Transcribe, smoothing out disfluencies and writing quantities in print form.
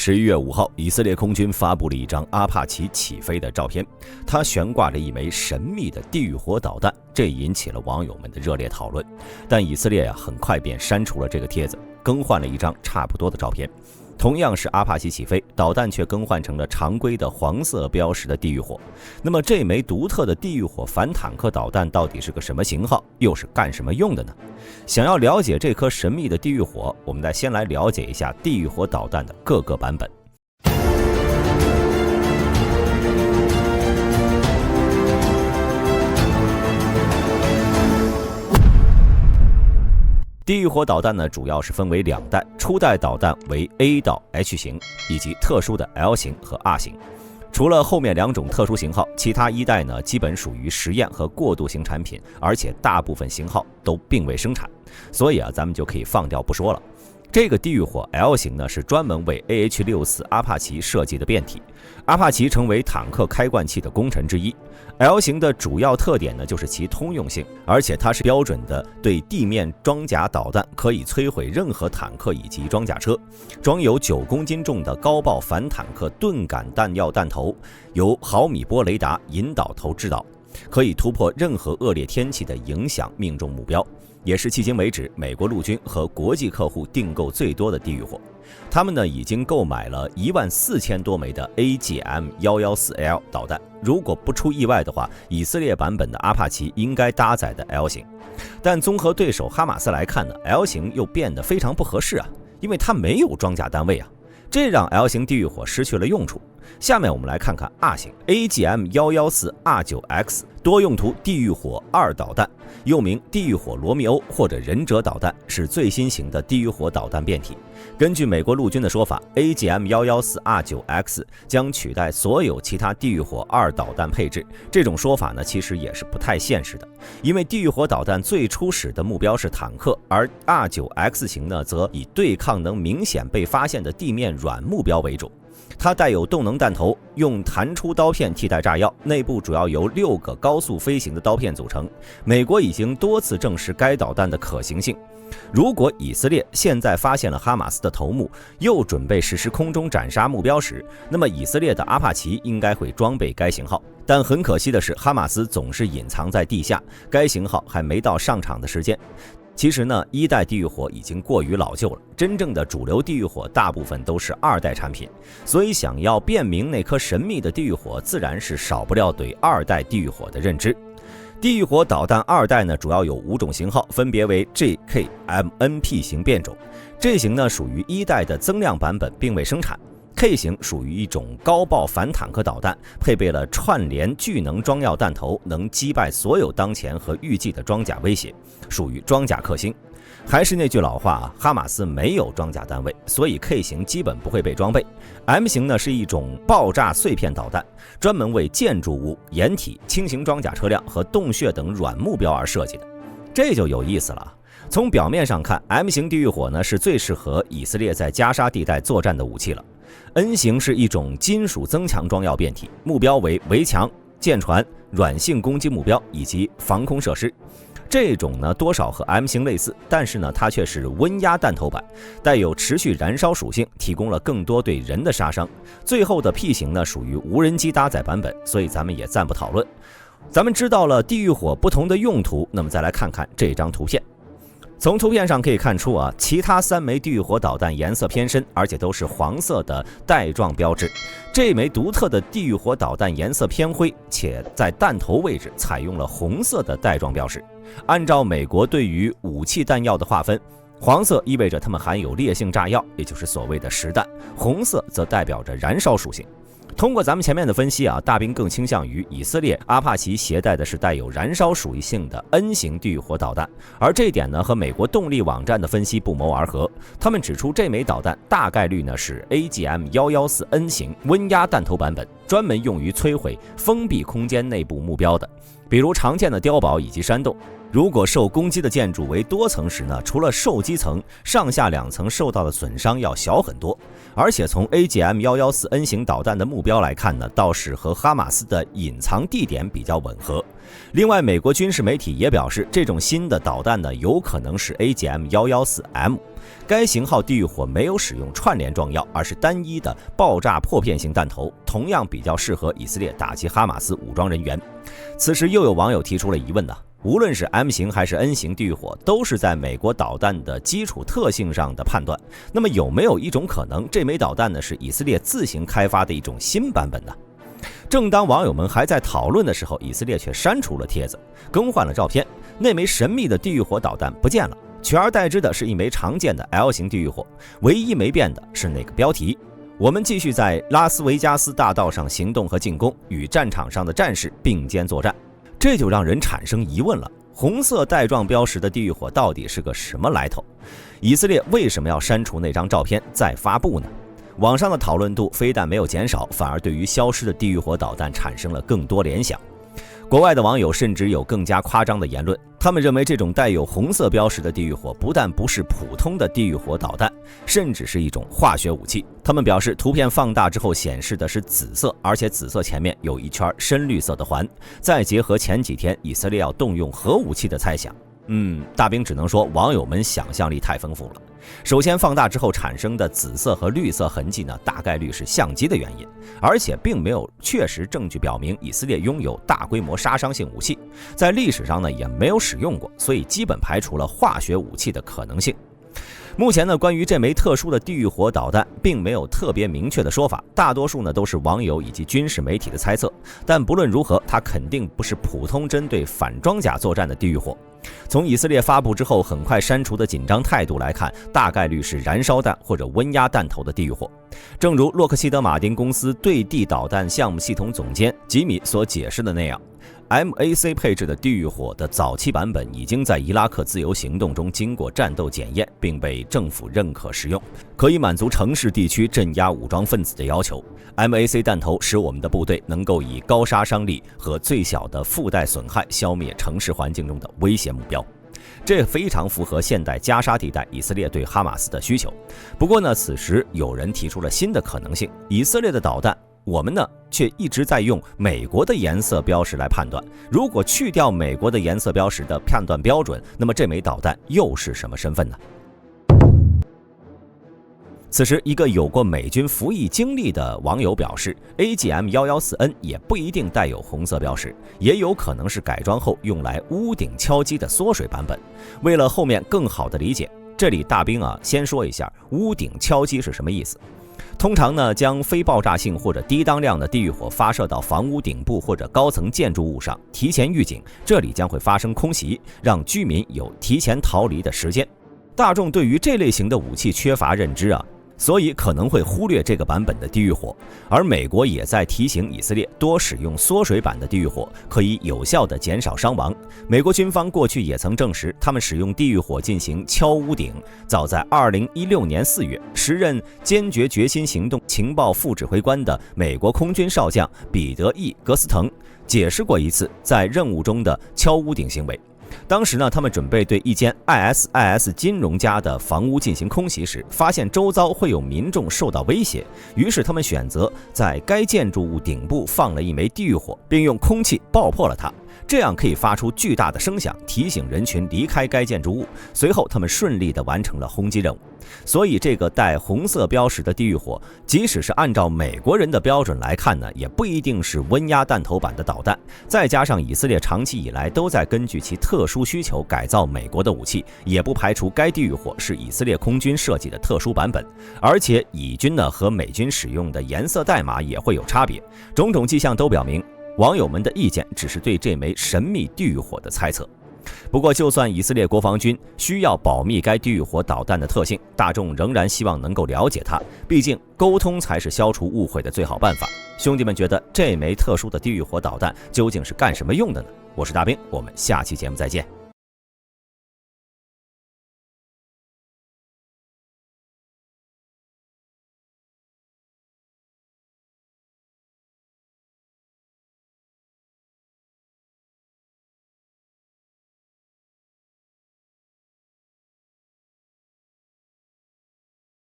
11月5号，以色列空军发布了一张阿帕奇起飞的照片，它悬挂着一枚神秘的地狱火导弹，这引起了网友们的热烈讨论。但以色列很快便删除了这个帖子，更换了一张差不多的照片。同样是阿帕奇起飞，导弹却更换成了常规的黄色标识的地狱火。那么这枚独特的地狱火反坦克导弹到底是个什么型号，又是干什么用的呢？想要了解这颗神秘的地狱火，我们先来了解一下地狱火导弹的各个版本。地狱火导弹呢，主要是分为2代，初代导弹为 A 到 H 型，以及特殊的 L 型和 R 型。除了后面2种特殊型号，其他1代呢基本属于实验和过渡型产品，而且大部分型号都并未生产，所以咱们就可以放掉不说了。这个地狱火 L 型呢是专门为 AH-64阿帕奇设计的变体，阿帕奇成为坦克开罐器的功臣之一。L 型的主要特点呢就是其通用性，而且它是标准的对地面装甲导弹，可以摧毁任何坦克以及装甲车。装有9公斤重的高爆反坦克钝感弹药弹头，由毫米波雷达引导头制导，可以突破任何恶劣天气的影响，命中目标。也是迄今为止美国陆军和国际客户订购最多的地狱火。他们呢已经购买了14000多枚的 AGM-114L 导弹，如果不出意外的话，以色列版本的阿帕奇应该搭载的 L 型。但综合对手哈马斯来看呢， L 型又变得非常不合适啊，因为它没有装甲单位啊，这让 L 型地狱火失去了用处。下面我们来看看 R 型 AGM-114R9X 多用途地狱火2导弹，又名地狱火罗密欧或者忍者导弹，是最新型的地狱火导弹变体。根据美国陆军的说法， AGM-114R9X 将取代所有其他地狱火2导弹配置。这种说法呢其实也是不太现实的，因为地狱火导弹最初始的目标是坦克，而 R9X 型呢则以对抗能明显被发现的地面软目标为主。它带有动能弹头，用弹出刀片替代炸药，内部主要由6个高速飞行的刀片组成。美国已经多次证实该导弹的可行性。如果以色列现在发现了哈马斯的头目，又准备实施空中斩杀目标时，那么以色列的阿帕奇应该会装备该型号。但很可惜的是，哈马斯总是隐藏在地下，该型号还没到上场的时间。其实呢，1代地狱火已经过于老旧了，真正的主流地狱火大部分都是2代产品，所以想要辨明那颗神秘的地狱火，自然是少不了对2代地狱火的认知。地狱火导弹2代呢，主要有5种型号，分别为 GK-MNP 型变种。这型呢属于1代的增量版本，并未生产。K 型属于一种高爆反坦克导弹，配备了串联巨能装药弹头，能击败所有当前和预计的装甲威胁，属于装甲克星。还是那句老话啊，哈马斯没有装甲单位，所以 K 型基本不会被装备。M 型呢是一种爆炸碎片导弹，专门为建筑物、掩体、轻型装甲车辆和洞穴等软目标而设计的。这就有意思了。从表面上看， M 型地狱火呢是最适合以色列在加沙地带作战的武器了。N 型是一种金属增强装药变体，目标为围墙、舰船、软性攻击目标以及防空设施。这种呢多少和 M 型类似，但是呢它却是温压弹头版，带有持续燃烧属性，提供了更多对人的杀伤。最后的 P 型呢属于无人机搭载版本，所以咱们也暂不讨论。咱们知道了地狱火不同的用途，那么再来看看这张图片。从图片上可以看出啊，其他3枚地狱火导弹颜色偏深，而且都是黄色的带状标志。这枚独特的地狱火导弹颜色偏灰，且在弹头位置采用了红色的带状标识。按照美国对于武器弹药的划分，黄色意味着它们含有烈性炸药，也就是所谓的实弹；红色则代表着燃烧属性。通过咱们前面的分析啊，大兵更倾向于以色列阿帕奇携带的是带有燃烧属性的 N 型地狱火导弹，而这一点呢和美国动力网站的分析不谋而合。他们指出这枚导弹大概率呢是 AGM-114N 型温压弹头版本，专门用于摧毁封闭空间内部目标的，比如常见的碉堡以及山洞。如果受攻击的建筑为多层时呢，除了受击层，上下两层受到的损伤要小很多。而且从 AGM-114N 型导弹的目标来看呢，倒是和哈马斯的隐藏地点比较吻合。另外，美国军事媒体也表示，这种新的导弹呢，有可能是 AGM-114M。该型号地狱火没有使用串联装药，而是单一的爆炸破片型弹头，同样比较适合以色列打击哈马斯武装人员。此时又有网友提出了疑问呢，无论是 M 型还是 N 型地狱火，都是在美国导弹的基础特性上的判断。那么有没有一种可能，这枚导弹呢是以色列自行开发的一种新版本呢？正当网友们还在讨论的时候，以色列却删除了帖子，更换了照片，那枚神秘的地狱火导弹不见了，取而代之的是一枚常见的 L 型地狱火，唯一没变的是那个标题。我们继续在拉斯维加斯大道上行动和进攻，与战场上的战士并肩作战。这就让人产生疑问了，红色带状标识的地狱火到底是个什么来头？以色列为什么要删除那张照片再发布呢？网上的讨论度非但没有减少，反而对于消失的地狱火导弹产生了更多联想。国外的网友甚至有更加夸张的言论，他们认为这种带有红色标识的地狱火不但不是普通的地狱火导弹，甚至是一种化学武器。他们表示，图片放大之后显示的是紫色，而且紫色前面有一圈深绿色的环，再结合前几天以色列要动用核武器的猜想，大兵只能说网友们想象力太丰富了。首先，放大之后产生的紫色和绿色痕迹呢，大概率是相机的原因，而且并没有确实证据表明以色列拥有大规模杀伤性武器，在历史上呢也没有使用过，所以基本排除了化学武器的可能性。目前呢，关于这枚特殊的地狱火导弹，并没有特别明确的说法，大多数呢都是网友以及军事媒体的猜测。但不论如何，它肯定不是普通针对反装甲作战的地狱火。从以色列发布之后很快删除的紧张态度来看，大概率是燃烧弹或者温压弹头的地狱火。正如洛克希德马丁公司对地导弹项目系统总监吉米所解释的那样，MAC 配置的地狱火的早期版本已经在伊拉克自由行动中经过战斗检验，并被政府认可使用，可以满足城市地区镇压武装分子的要求。MAC 弹头使我们的部队能够以高杀伤力和最小的附带损害消灭城市环境中的威胁目标。这非常符合现代加沙地带以色列对哈马斯的需求。不过呢，此时有人提出了新的可能性，以色列的导弹我们呢却一直在用美国的颜色标识来判断，如果去掉美国的颜色标识的判断标准，那么这枚导弹又是什么身份呢？此时，一个有过美军服役经历的网友表示 ，AGM-114N 也不一定带有红色标识，也有可能是改装后用来屋顶敲击的缩水版本。为了后面更好的理解，这里大兵先说一下屋顶敲击是什么意思。通常呢，将非爆炸性或者低当量的地狱火发射到房屋顶部或者高层建筑物上，提前预警这里将会发生空袭，让居民有提前逃离的时间。大众对于这类型的武器缺乏认知所以可能会忽略这个版本的地狱火，而美国也在提醒以色列多使用缩水版的地狱火，可以有效地减少伤亡。美国军方过去也曾证实，他们使用地狱火进行敲屋顶。早在2016年4月，时任坚决决心行动情报副指挥官的美国空军少将彼得 ·E· 格斯滕解释过一次在任务中的敲屋顶行为。当时呢，他们准备对一间 ISIS 金融家的房屋进行空袭时，发现周遭会有民众受到威胁，于是他们选择在该建筑物顶部放了一枚地狱火，并用空气爆破了它，这样可以发出巨大的声响，提醒人群离开该建筑物。随后他们顺利地完成了轰击任务。所以这个带红色标识的地狱火，即使是按照美国人的标准来看呢，也不一定是温压弹头版的导弹。再加上以色列长期以来都在根据其特殊需求改造美国的武器，也不排除该地狱火是以色列空军设计的特殊版本。而且以军呢和美军使用的颜色代码也会有差别，种种迹象都表明，网友们的意见只是对这枚神秘地狱火的猜测。不过，就算以色列国防军需要保密该地狱火导弹的特性，大众仍然希望能够了解它，毕竟沟通才是消除误会的最好办法。兄弟们觉得这枚特殊的地狱火导弹究竟是干什么用的呢？我是大兵，我们下期节目再见。